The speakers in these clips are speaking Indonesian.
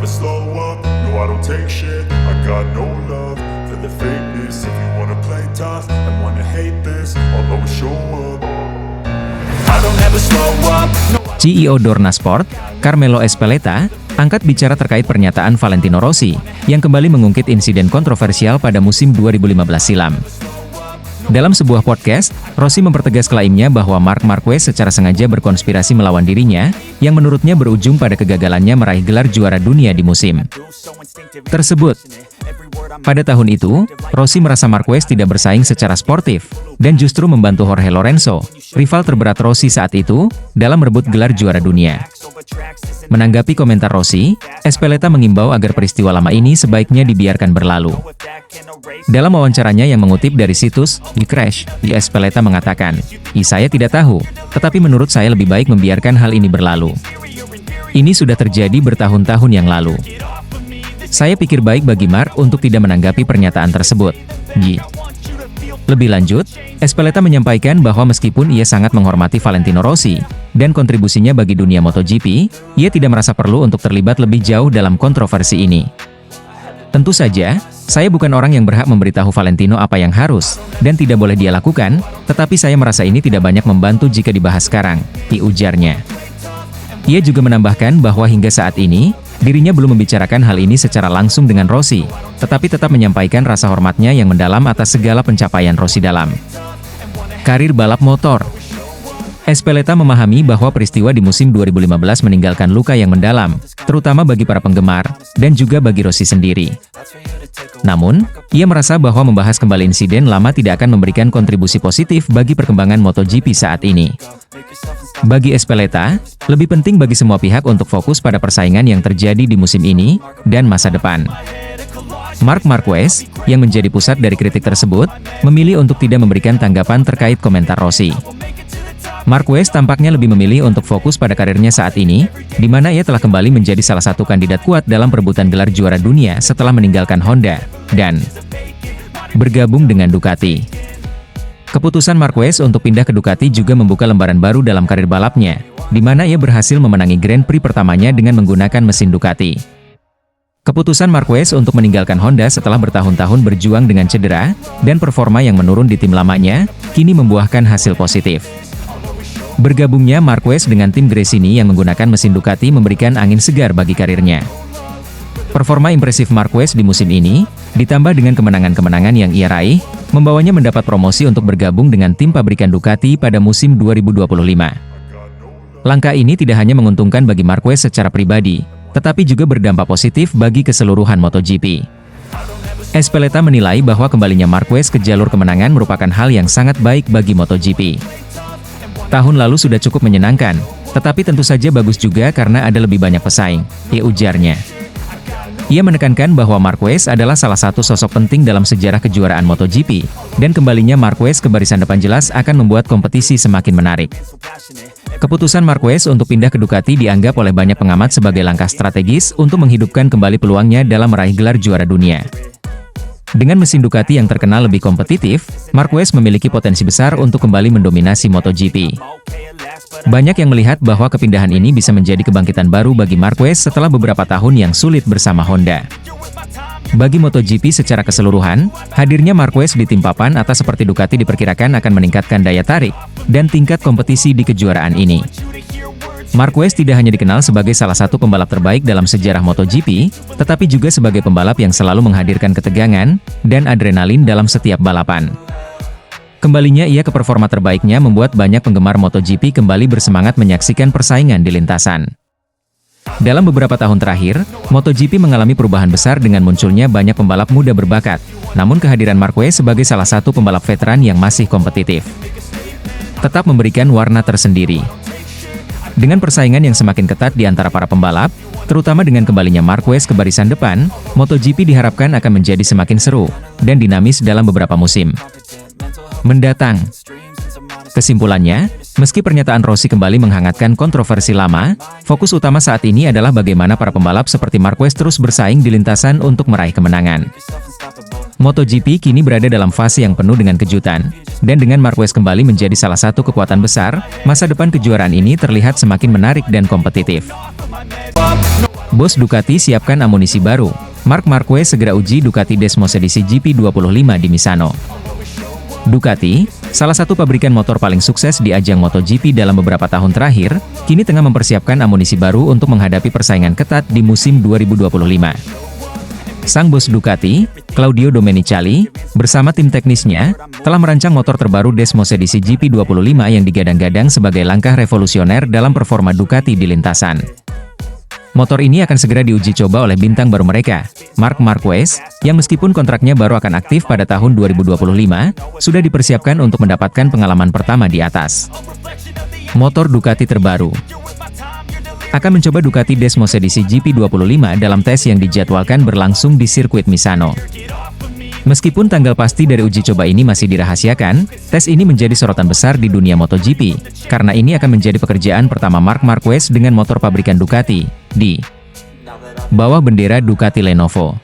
slow up, no I don't take shit. I got no love for the fakeness. If you wanna play tough and wanna hate this, I'll always show up. I don't ever slow up, no. CEO Dorna Sport, Carmelo Ezpeleta, angkat bicara terkait pernyataan Valentino Rossi, yang kembali mengungkit insiden kontroversial pada musim 2015 silam. Dalam sebuah podcast, Rossi mempertegas klaimnya bahwa Marc Marquez secara sengaja berkonspirasi melawan dirinya, yang menurutnya berujung pada kegagalannya meraih gelar juara dunia di musim tersebut. Pada tahun itu, Rossi merasa Marquez tidak bersaing secara sportif, dan justru membantu Jorge Lorenzo, rival terberat Rossi saat itu, dalam merebut gelar juara dunia. Menanggapi komentar Rossi, Ezpeleta mengimbau agar peristiwa lama ini sebaiknya dibiarkan berlalu. Dalam wawancaranya yang mengutip dari situs The Crash, Ezpeleta mengatakan, saya tidak tahu, tetapi menurut saya lebih baik membiarkan hal ini berlalu. Ini sudah terjadi bertahun-tahun yang lalu. Saya pikir baik bagi Marc untuk tidak menanggapi pernyataan tersebut. Lebih lanjut, Ezpeleta menyampaikan bahwa meskipun ia sangat menghormati Valentino Rossi dan kontribusinya bagi dunia MotoGP, ia tidak merasa perlu untuk terlibat lebih jauh dalam kontroversi ini. Tentu saja, saya bukan orang yang berhak memberitahu Valentino apa yang harus dan tidak boleh dia lakukan, tetapi saya merasa ini tidak banyak membantu jika dibahas sekarang, ujarnya. Ia juga menambahkan bahwa hingga saat ini, dirinya belum membicarakan hal ini secara langsung dengan Rossi, tetapi tetap menyampaikan rasa hormatnya yang mendalam atas segala pencapaian Rossi dalam karir balap motor. Ezpeleta memahami bahwa peristiwa di musim 2015 meninggalkan luka yang mendalam, terutama bagi para penggemar, dan juga bagi Rossi sendiri. Namun, ia merasa bahwa membahas kembali insiden lama tidak akan memberikan kontribusi positif bagi perkembangan MotoGP saat ini. Bagi Ezpeleta, lebih penting bagi semua pihak untuk fokus pada persaingan yang terjadi di musim ini, dan masa depan. Marc Marquez, yang menjadi pusat dari kritik tersebut, memilih untuk tidak memberikan tanggapan terkait komentar Rossi. Marquez tampaknya lebih memilih untuk fokus pada karirnya saat ini, di mana ia telah kembali menjadi salah satu kandidat kuat dalam perebutan gelar juara dunia setelah meninggalkan Honda, dan bergabung dengan Ducati. Keputusan Marquez untuk pindah ke Ducati juga membuka lembaran baru dalam karir balapnya, di mana ia berhasil memenangi Grand Prix pertamanya dengan menggunakan mesin Ducati. Keputusan Marquez untuk meninggalkan Honda setelah bertahun-tahun berjuang dengan cedera, dan performa yang menurun di tim lamanya, kini membuahkan hasil positif. Bergabungnya Marquez dengan tim Gresini yang menggunakan mesin Ducati memberikan angin segar bagi karirnya. Performa impresif Marquez di musim ini, ditambah dengan kemenangan-kemenangan yang ia raih, membawanya mendapat promosi untuk bergabung dengan tim pabrikan Ducati pada musim 2025. Langkah ini tidak hanya menguntungkan bagi Marquez secara pribadi, tetapi juga berdampak positif bagi keseluruhan MotoGP. Ezpeleta menilai bahwa kembalinya Marquez ke jalur kemenangan merupakan hal yang sangat baik bagi MotoGP. Tahun lalu sudah cukup menyenangkan, tetapi tentu saja bagus juga karena ada lebih banyak pesaing, ujarnya. Ia menekankan bahwa Marquez adalah salah satu sosok penting dalam sejarah kejuaraan MotoGP, dan kembalinya Marquez ke barisan depan jelas akan membuat kompetisi semakin menarik. Keputusan Marquez untuk pindah ke Ducati dianggap oleh banyak pengamat sebagai langkah strategis untuk menghidupkan kembali peluangnya dalam meraih gelar juara dunia. Dengan mesin Ducati yang terkenal lebih kompetitif, Marquez memiliki potensi besar untuk kembali mendominasi MotoGP. Banyak yang melihat bahwa kepindahan ini bisa menjadi kebangkitan baru bagi Marquez setelah beberapa tahun yang sulit bersama Honda. Bagi MotoGP secara keseluruhan, hadirnya Marquez di tim papan atas seperti Ducati diperkirakan akan meningkatkan daya tarik dan tingkat kompetisi di kejuaraan ini. Marquez tidak hanya dikenal sebagai salah satu pembalap terbaik dalam sejarah MotoGP, tetapi juga sebagai pembalap yang selalu menghadirkan ketegangan dan adrenalin dalam setiap balapan. Kembalinya ia ke performa terbaiknya membuat banyak penggemar MotoGP kembali bersemangat menyaksikan persaingan di lintasan. Dalam beberapa tahun terakhir, MotoGP mengalami perubahan besar dengan munculnya banyak pembalap muda berbakat, namun kehadiran Marquez sebagai salah satu pembalap veteran yang masih kompetitif tetap memberikan warna tersendiri. Dengan persaingan yang semakin ketat di antara para pembalap, terutama dengan kembalinya Marquez ke barisan depan, MotoGP diharapkan akan menjadi semakin seru dan dinamis dalam beberapa musim mendatang. Kesimpulannya, meski pernyataan Rossi kembali menghangatkan kontroversi lama, fokus utama saat ini adalah bagaimana para pembalap seperti Marquez terus bersaing di lintasan untuk meraih kemenangan. MotoGP kini berada dalam fase yang penuh dengan kejutan, dan dengan Marquez kembali menjadi salah satu kekuatan besar, masa depan kejuaraan ini terlihat semakin menarik dan kompetitif. Bos Ducati siapkan amunisi baru. Marc Marquez segera uji Ducati Desmos edisi GP25 di Misano. Ducati, salah satu pabrikan motor paling sukses di ajang MotoGP dalam beberapa tahun terakhir, kini tengah mempersiapkan amunisi baru untuk menghadapi persaingan ketat di musim 2025. Sang bos Ducati, Claudio Domenicali, bersama tim teknisnya, telah merancang motor terbaru Desmos edisi GP25 yang digadang-gadang sebagai langkah revolusioner dalam performa Ducati di lintasan. Motor ini akan segera diuji coba oleh bintang baru mereka, Marc Marquez, yang meskipun kontraknya baru akan aktif pada tahun 2025, sudah dipersiapkan untuk mendapatkan pengalaman pertama di atas. Motor Ducati terbaru akan mencoba Ducati Desmos edisi GP25 dalam tes yang dijadwalkan berlangsung di sirkuit Misano. Meskipun tanggal pasti dari uji coba ini masih dirahasiakan, tes ini menjadi sorotan besar di dunia MotoGP, karena ini akan menjadi pekerjaan pertama Marc Marquez dengan motor pabrikan Ducati, di bawah bendera Ducati Lenovo.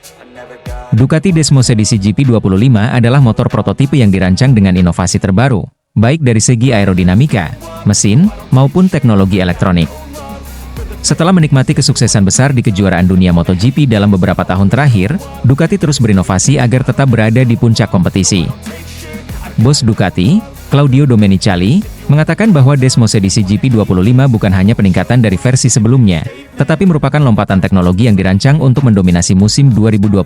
Ducati Desmos edisi GP25 adalah motor prototipe yang dirancang dengan inovasi terbaru, baik dari segi aerodinamika, mesin, maupun teknologi elektronik. Setelah menikmati kesuksesan besar di kejuaraan dunia MotoGP dalam beberapa tahun terakhir, Ducati terus berinovasi agar tetap berada di puncak kompetisi. Bos Ducati, Claudio Domenicali, mengatakan bahwa Desmos edisi GP25 bukan hanya peningkatan dari versi sebelumnya, tetapi merupakan lompatan teknologi yang dirancang untuk mendominasi musim 2025.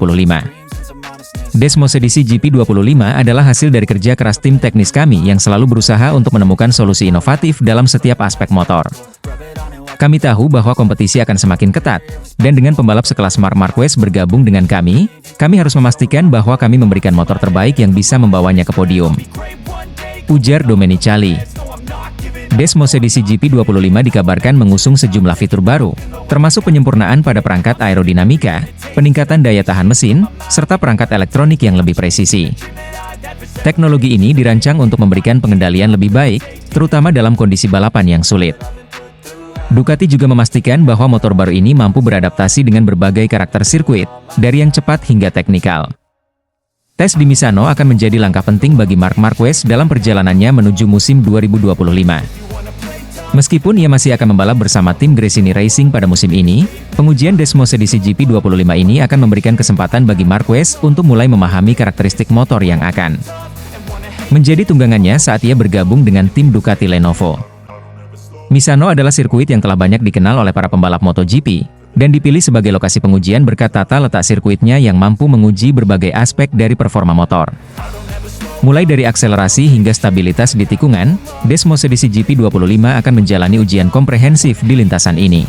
Desmos edisi GP25 adalah hasil dari kerja keras tim teknis kami yang selalu berusaha untuk menemukan solusi inovatif dalam setiap aspek motor. Kami tahu bahwa kompetisi akan semakin ketat, dan dengan pembalap sekelas Marc Marquez bergabung dengan kami harus memastikan bahwa kami memberikan motor terbaik yang bisa membawanya ke podium. Ujar Domenicali. Desmos edisi GP25 dikabarkan mengusung sejumlah fitur baru, termasuk penyempurnaan pada perangkat aerodinamika, peningkatan daya tahan mesin, serta perangkat elektronik yang lebih presisi. Teknologi ini dirancang untuk memberikan pengendalian lebih baik, terutama dalam kondisi balapan yang sulit. Ducati juga memastikan bahwa motor baru ini mampu beradaptasi dengan berbagai karakter sirkuit, dari yang cepat hingga teknikal. Tes di Misano akan menjadi langkah penting bagi Marc Marquez dalam perjalanannya menuju musim 2025. Meskipun ia masih akan membalap bersama tim Gresini Racing pada musim ini, pengujian Desmos edisi GP25 ini akan memberikan kesempatan bagi Marquez untuk mulai memahami karakteristik motor yang akan menjadi tunggangannya saat ia bergabung dengan tim Ducati Lenovo. Misano adalah sirkuit yang telah banyak dikenal oleh para pembalap MotoGP, dan dipilih sebagai lokasi pengujian berkat tata letak sirkuitnya yang mampu menguji berbagai aspek dari performa motor. Mulai dari akselerasi hingga stabilitas di tikungan, Desmos edisi GP25 akan menjalani ujian komprehensif di lintasan ini.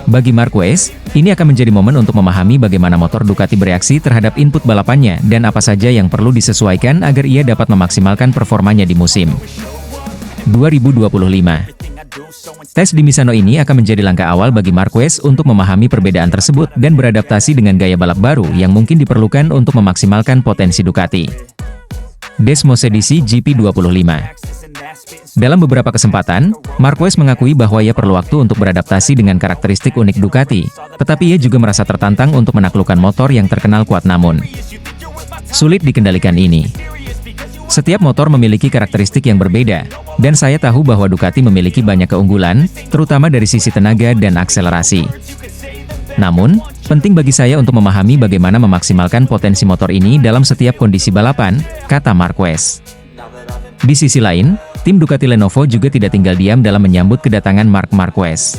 Bagi Marquez, ini akan menjadi momen untuk memahami bagaimana motor Ducati bereaksi terhadap input balapannya dan apa saja yang perlu disesuaikan agar ia dapat memaksimalkan performanya di musim 2025. Tes di Misano ini akan menjadi langkah awal bagi Marquez untuk memahami perbedaan tersebut dan beradaptasi dengan gaya balap baru yang mungkin diperlukan untuk memaksimalkan potensi Ducati. Desmos edisi GP25. Dalam beberapa kesempatan, Marquez mengakui bahwa ia perlu waktu untuk beradaptasi dengan karakteristik unik Ducati, tetapi ia juga merasa tertantang untuk menaklukkan motor yang terkenal kuat namun sulit dikendalikan ini. Setiap motor memiliki karakteristik yang berbeda, dan saya tahu bahwa Ducati memiliki banyak keunggulan, terutama dari sisi tenaga dan akselerasi. Namun, penting bagi saya untuk memahami bagaimana memaksimalkan potensi motor ini dalam setiap kondisi balapan, kata Marquez. Di sisi lain, tim Ducati Lenovo juga tidak tinggal diam dalam menyambut kedatangan Marc Marquez.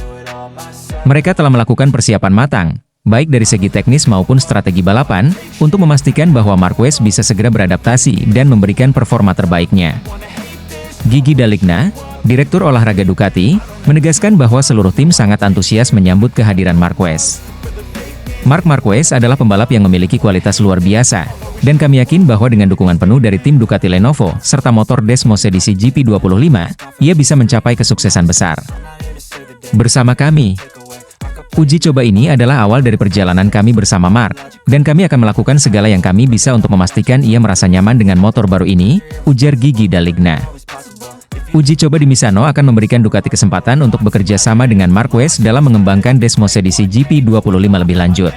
Mereka telah melakukan persiapan matang, baik dari segi teknis maupun strategi balapan, untuk memastikan bahwa Marquez bisa segera beradaptasi dan memberikan performa terbaiknya. Gigi D'Aligna, Direktur Olahraga Ducati, menegaskan bahwa seluruh tim sangat antusias menyambut kehadiran Marquez. Marc Marquez adalah pembalap yang memiliki kualitas luar biasa, dan kami yakin bahwa dengan dukungan penuh dari tim Ducati Lenovo serta motor Desmos edisi GP25, ia bisa mencapai kesuksesan besar. Bersama kami. Uji coba ini adalah awal dari perjalanan kami bersama Marc, dan kami akan melakukan segala yang kami bisa untuk memastikan ia merasa nyaman dengan motor baru ini, ujar Gigi D'Aligna. Uji coba di Misano akan memberikan Ducati kesempatan untuk bekerja sama dengan Marquez dalam mengembangkan Desmos edisi GP25 lebih lanjut.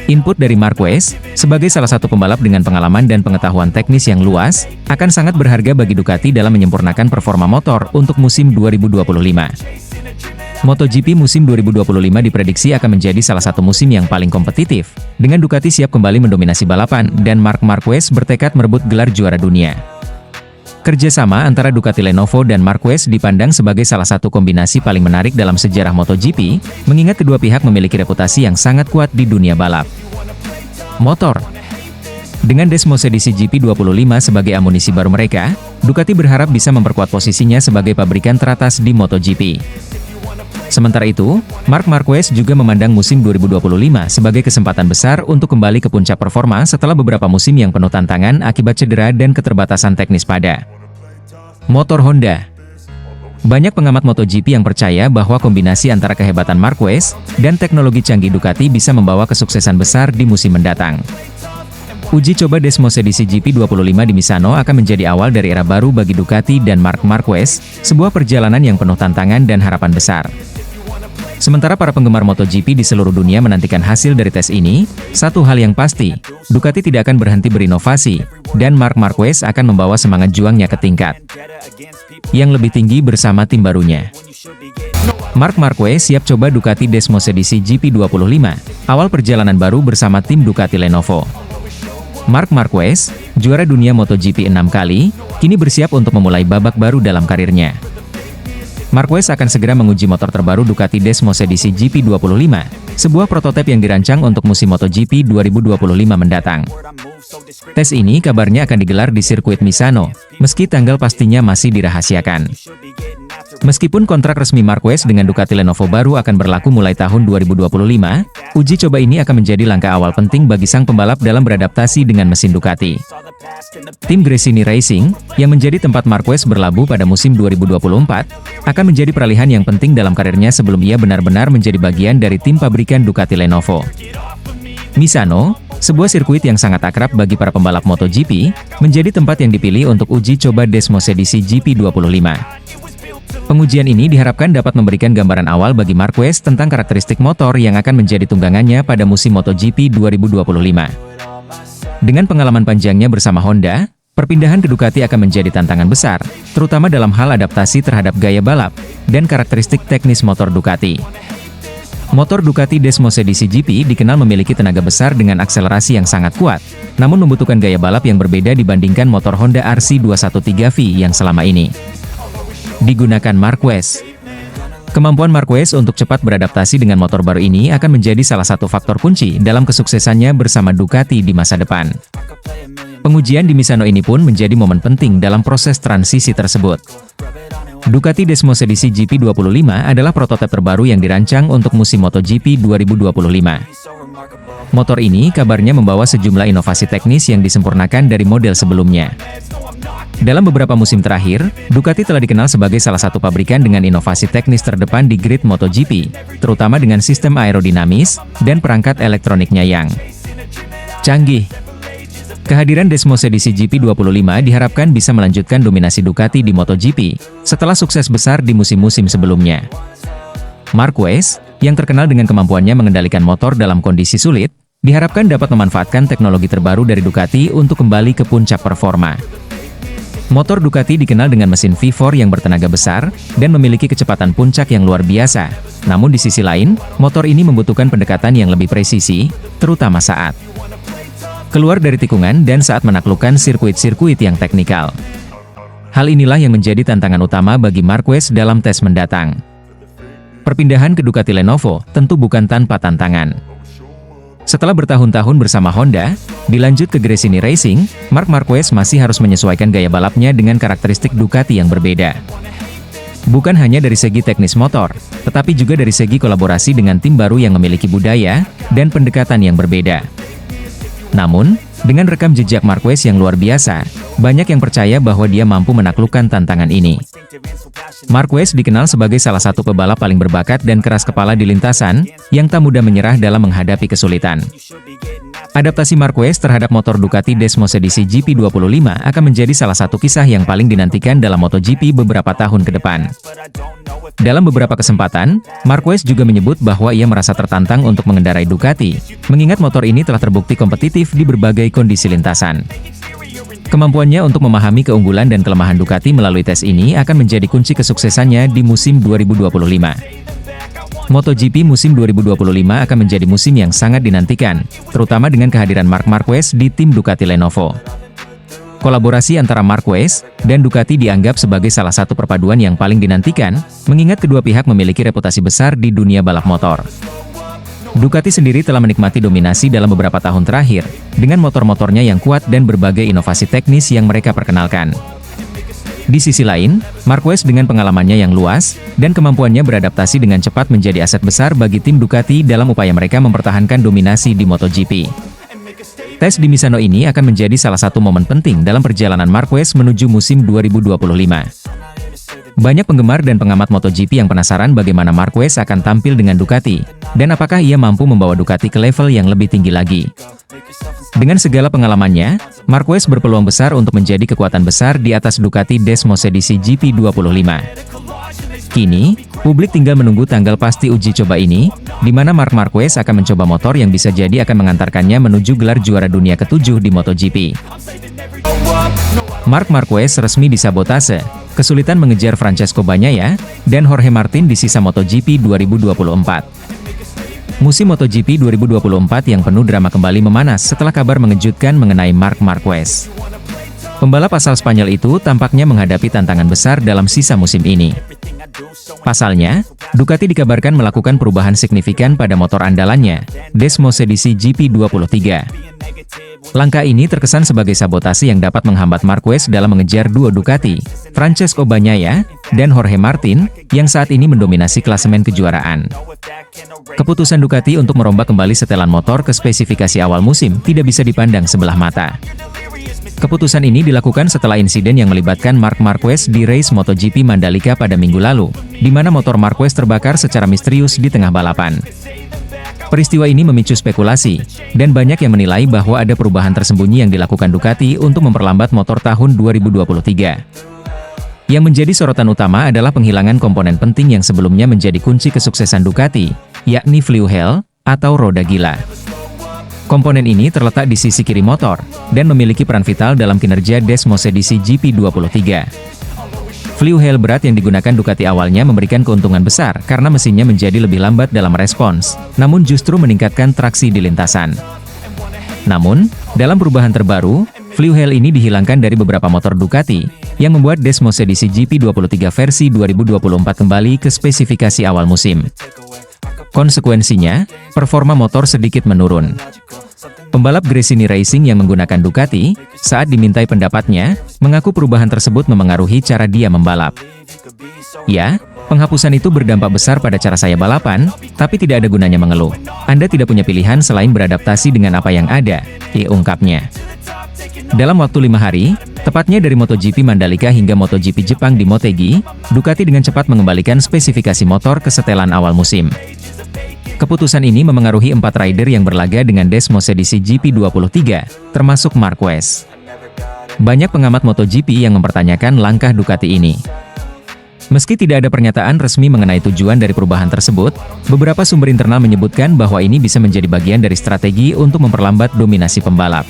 Input dari Marquez, sebagai salah satu pembalap dengan pengalaman dan pengetahuan teknis yang luas, akan sangat berharga bagi Ducati dalam menyempurnakan performa motor untuk musim 2025. MotoGP musim 2025 diprediksi akan menjadi salah satu musim yang paling kompetitif, dengan Ducati siap kembali mendominasi balapan dan Marc Marquez bertekad merebut gelar juara dunia. Kerjasama antara Ducati Lenovo dan Marquez dipandang sebagai salah satu kombinasi paling menarik dalam sejarah MotoGP, mengingat kedua pihak memiliki reputasi yang sangat kuat di dunia balap. Motor. Dengan Desmosedici GP25 sebagai amunisi baru mereka, Ducati berharap bisa memperkuat posisinya sebagai pabrikan teratas di MotoGP. Sementara itu, Marc Marquez juga memandang musim 2025 sebagai kesempatan besar untuk kembali ke puncak performa setelah beberapa musim yang penuh tantangan akibat cedera dan keterbatasan teknis pada motor Honda. Banyak pengamat MotoGP yang percaya bahwa kombinasi antara kehebatan Marquez dan teknologi canggih Ducati bisa membawa kesuksesan besar di musim mendatang. Uji coba Desmosedici GP25 di Misano akan menjadi awal dari era baru bagi Ducati dan Marc Marquez, sebuah perjalanan yang penuh tantangan dan harapan besar. Sementara para penggemar MotoGP di seluruh dunia menantikan hasil dari tes ini, satu hal yang pasti, Ducati tidak akan berhenti berinovasi, dan Marc Marquez akan membawa semangat juangnya ke tingkat yang lebih tinggi bersama tim barunya. Marc Marquez siap coba Ducati Desmosedici GP25, awal perjalanan baru bersama tim Ducati Lenovo. Marc Marquez, juara dunia MotoGP 6 kali, kini bersiap untuk memulai babak baru dalam karirnya. Marquez akan segera menguji motor terbaru Ducati Desmosedici GP25, sebuah prototipe yang dirancang untuk musim MotoGP 2025 mendatang. Tes ini kabarnya akan digelar di sirkuit Misano, meski tanggal pastinya masih dirahasiakan. Meskipun kontrak resmi Marquez dengan Ducati Lenovo baru akan berlaku mulai tahun 2025, uji coba ini akan menjadi langkah awal penting bagi sang pembalap dalam beradaptasi dengan mesin Ducati. Tim Gresini Racing, yang menjadi tempat Marquez berlabuh pada musim 2024, akan menjadi peralihan yang penting dalam karirnya sebelum ia benar-benar menjadi bagian dari tim pabrikan Ducati Lenovo. Misano, sebuah sirkuit yang sangat akrab bagi para pembalap MotoGP, menjadi tempat yang dipilih untuk uji coba Desmosedici GP25. Pengujian ini diharapkan dapat memberikan gambaran awal bagi Marquez tentang karakteristik motor yang akan menjadi tunggangannya pada musim MotoGP 2025. Dengan pengalaman panjangnya bersama Honda, perpindahan ke Ducati akan menjadi tantangan besar, terutama dalam hal adaptasi terhadap gaya balap dan karakteristik teknis motor Ducati. Motor Ducati Desmosedici GP dikenal memiliki tenaga besar dengan akselerasi yang sangat kuat, namun membutuhkan gaya balap yang berbeda dibandingkan motor Honda RC213V yang selama ini digunakan Marquez. Kemampuan Marquez untuk cepat beradaptasi dengan motor baru ini akan menjadi salah satu faktor kunci dalam kesuksesannya bersama Ducati di masa depan. Pengujian di Misano ini pun menjadi momen penting dalam proses transisi tersebut. Ducati Desmosedici GP25 adalah prototipe terbaru yang dirancang untuk musim MotoGP 2025. Motor ini kabarnya membawa sejumlah inovasi teknis yang disempurnakan dari model sebelumnya. Dalam beberapa musim terakhir, Ducati telah dikenal sebagai salah satu pabrikan dengan inovasi teknis terdepan di grid MotoGP, terutama dengan sistem aerodinamis dan perangkat elektroniknya yang canggih. Kehadiran Desmosedici GP25 diharapkan bisa melanjutkan dominasi Ducati di MotoGP, setelah sukses besar di musim-musim sebelumnya. Marquez, yang terkenal dengan kemampuannya mengendalikan motor dalam kondisi sulit, diharapkan dapat memanfaatkan teknologi terbaru dari Ducati untuk kembali ke puncak performa. Motor Ducati dikenal dengan mesin V4 yang bertenaga besar, dan memiliki kecepatan puncak yang luar biasa. Namun di sisi lain, motor ini membutuhkan pendekatan yang lebih presisi, terutama saat keluar dari tikungan dan saat menaklukkan sirkuit-sirkuit yang teknikal. Hal inilah yang menjadi tantangan utama bagi Marquez dalam tes mendatang. Perpindahan ke Ducati Lenovo tentu bukan tanpa tantangan. Setelah bertahun-tahun bersama Honda, dilanjut ke Gresini Racing, Marc Marquez masih harus menyesuaikan gaya balapnya dengan karakteristik Ducati yang berbeda. Bukan hanya dari segi teknis motor, tetapi juga dari segi kolaborasi dengan tim baru yang memiliki budaya dan pendekatan yang berbeda. Namun, dengan rekam jejak Marquez yang luar biasa, banyak yang percaya bahwa dia mampu menaklukkan tantangan ini. Marquez dikenal sebagai salah satu pebalap paling berbakat dan keras kepala di lintasan, yang tak mudah menyerah dalam menghadapi kesulitan. Adaptasi Marquez terhadap motor Ducati Desmosedici GP25 akan menjadi salah satu kisah yang paling dinantikan dalam MotoGP beberapa tahun ke depan. Dalam beberapa kesempatan, Marquez juga menyebut bahwa ia merasa tertantang untuk mengendarai Ducati, mengingat motor ini telah terbukti kompetitif di berbagai kondisi lintasan. Kemampuannya untuk memahami keunggulan dan kelemahan Ducati melalui tes ini akan menjadi kunci kesuksesannya di musim 2025. MotoGP musim 2025 akan menjadi musim yang sangat dinantikan, terutama dengan kehadiran Marc Marquez di tim Ducati Lenovo. Kolaborasi antara Marquez dan Ducati dianggap sebagai salah satu perpaduan yang paling dinantikan, mengingat kedua pihak memiliki reputasi besar di dunia balap motor. Ducati sendiri telah menikmati dominasi dalam beberapa tahun terakhir, dengan motor-motornya yang kuat dan berbagai inovasi teknis yang mereka perkenalkan. Di sisi lain, Marquez dengan pengalamannya yang luas, dan kemampuannya beradaptasi dengan cepat menjadi aset besar bagi tim Ducati dalam upaya mereka mempertahankan dominasi di MotoGP. Tes di Misano ini akan menjadi salah satu momen penting dalam perjalanan Marquez menuju musim 2025. Banyak penggemar dan pengamat MotoGP yang penasaran bagaimana Marquez akan tampil dengan Ducati, dan apakah ia mampu membawa Ducati ke level yang lebih tinggi lagi. Dengan segala pengalamannya, Marquez berpeluang besar untuk menjadi kekuatan besar di atas Ducati Desmosedici GP25. Kini, publik tinggal menunggu tanggal pasti uji coba ini, di mana Marc Marquez akan mencoba motor yang bisa jadi akan mengantarkannya menuju gelar juara dunia ke-7 di MotoGP. Marc Marquez resmi disabotase, kesulitan mengejar Francesco Bagnaia dan Jorge Martin di sisa MotoGP 2024. Musim MotoGP 2024 yang penuh drama kembali memanas setelah kabar mengejutkan mengenai Marc Marquez. Pembalap asal Spanyol itu tampaknya menghadapi tantangan besar dalam sisa musim ini. Pasalnya, Ducati dikabarkan melakukan perubahan signifikan pada motor andalannya, Desmosedici GP23. Langkah ini terkesan sebagai sabotase yang dapat menghambat Marquez dalam mengejar duo Ducati, Francesco Bagnaia, dan Jorge Martin, yang saat ini mendominasi klasemen kejuaraan. Keputusan Ducati untuk merombak kembali setelan motor ke spesifikasi awal musim tidak bisa dipandang sebelah mata. Keputusan ini dilakukan setelah insiden yang melibatkan Marc Marquez di race MotoGP Mandalika pada minggu lalu, di mana motor Marquez terbakar secara misterius di tengah balapan. Peristiwa ini memicu spekulasi, dan banyak yang menilai bahwa ada perubahan tersembunyi yang dilakukan Ducati untuk memperlambat motor tahun 2023. Yang menjadi sorotan utama adalah penghilangan komponen penting yang sebelumnya menjadi kunci kesuksesan Ducati, yakni Flywheel, atau roda gila. Komponen ini terletak di sisi kiri motor, dan memiliki peran vital dalam kinerja Desmosedici GP23. Flywheel berat yang digunakan Ducati awalnya memberikan keuntungan besar karena mesinnya menjadi lebih lambat dalam respons, namun justru meningkatkan traksi di lintasan. Namun, dalam perubahan terbaru, Flywheel ini dihilangkan dari beberapa motor Ducati, yang membuat Desmosedici GP23 versi 2024 kembali ke spesifikasi awal musim. Konsekuensinya, performa motor sedikit menurun. Pembalap Gresini Racing yang menggunakan Ducati, saat dimintai pendapatnya, mengaku perubahan tersebut memengaruhi cara dia membalap. Ya, penghapusan itu berdampak besar pada cara saya balapan, tapi tidak ada gunanya mengeluh. Anda tidak punya pilihan selain beradaptasi dengan apa yang ada, ungkapnya. Dalam waktu 5 hari, tepatnya dari MotoGP Mandalika hingga MotoGP Jepang di Motegi, Ducati dengan cepat mengembalikan spesifikasi motor ke setelan awal musim. Keputusan ini memengaruhi 4 rider yang berlaga dengan Desmosedici GP23, termasuk Marquez. Banyak pengamat MotoGP yang mempertanyakan langkah Ducati ini. Meski tidak ada pernyataan resmi mengenai tujuan dari perubahan tersebut, beberapa sumber internal menyebutkan bahwa ini bisa menjadi bagian dari strategi untuk memperlambat dominasi pembalap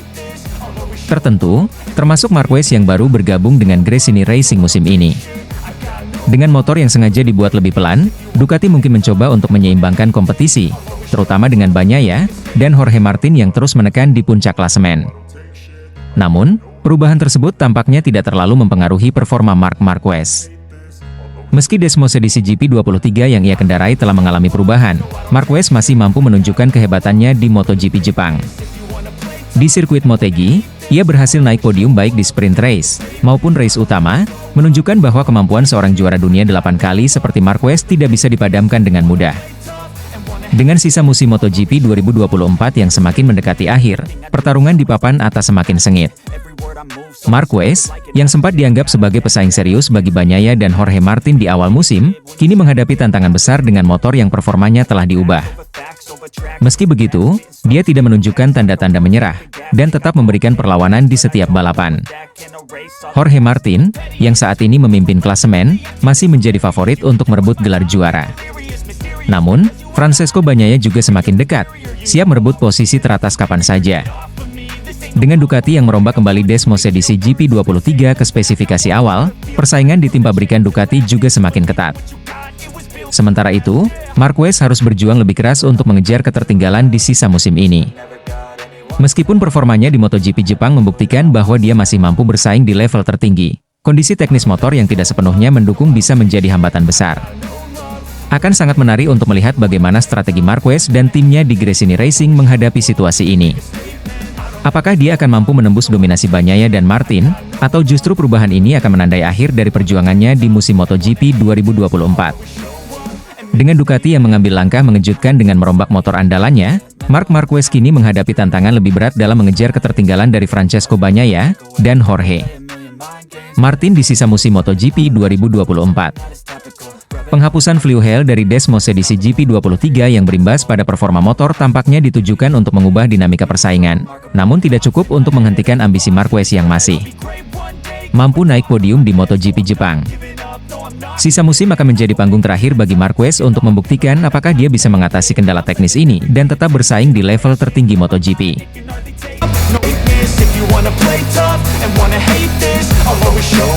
tertentu, termasuk Marquez yang baru bergabung dengan Gresini Racing musim ini. Dengan motor yang sengaja dibuat lebih pelan, Ducati mungkin mencoba untuk menyeimbangkan kompetisi, terutama dengan Bagnaia dan Jorge Martin yang terus menekan di puncak klasemen. Namun, perubahan tersebut tampaknya tidak terlalu mempengaruhi performa Marc Marquez. Meski Desmosedici GP23 yang ia kendarai telah mengalami perubahan, Marquez masih mampu menunjukkan kehebatannya di MotoGP Jepang. Di sirkuit Motegi, ia berhasil naik podium baik di sprint race maupun race utama, menunjukkan bahwa kemampuan seorang juara dunia 8 kali seperti Marquez tidak bisa dipadamkan dengan mudah. Dengan sisa musim MotoGP 2024 yang semakin mendekati akhir, pertarungan di papan atas semakin sengit. Marquez, yang sempat dianggap sebagai pesaing serius bagi Bagnaia dan Jorge Martin di awal musim, kini menghadapi tantangan besar dengan motor yang performanya telah diubah. Meski begitu, dia tidak menunjukkan tanda-tanda menyerah, dan tetap memberikan perlawanan di setiap balapan. Jorge Martin, yang saat ini memimpin klasemen, masih menjadi favorit untuk merebut gelar juara. Namun, Francesco Bagnaia juga semakin dekat, siap merebut posisi teratas kapan saja. Dengan Ducati yang merombak kembali Desmosedici GP23 ke spesifikasi awal, persaingan di tim pabrikan Ducati juga semakin ketat. Sementara itu, Marquez harus berjuang lebih keras untuk mengejar ketertinggalan di sisa musim ini. Meskipun performanya di MotoGP Jepang membuktikan bahwa dia masih mampu bersaing di level tertinggi, kondisi teknis motor yang tidak sepenuhnya mendukung bisa menjadi hambatan besar. Akan sangat menarik untuk melihat bagaimana strategi Marquez dan timnya di Gresini Racing menghadapi situasi ini. Apakah dia akan mampu menembus dominasi Bagnaia dan Martin, atau justru perubahan ini akan menandai akhir dari perjuangannya di musim MotoGP 2024? Dengan Ducati yang mengambil langkah mengejutkan dengan merombak motor andalannya, Marc Marquez kini menghadapi tantangan lebih berat dalam mengejar ketertinggalan dari Francesco Bagnaia dan Jorge Martin di sisa musim MotoGP 2024. Penghapusan Fluhel dari Desmos edisi GP23 yang berimbas pada performa motor tampaknya ditujukan untuk mengubah dinamika persaingan, namun tidak cukup untuk menghentikan ambisi Marquez yang masih mampu naik podium di MotoGP Jepang. Sisa musim akan menjadi panggung terakhir bagi Marquez untuk membuktikan apakah dia bisa mengatasi kendala teknis ini dan tetap bersaing di level tertinggi MotoGP. If you wanna play tough and wanna hate this, I'll always show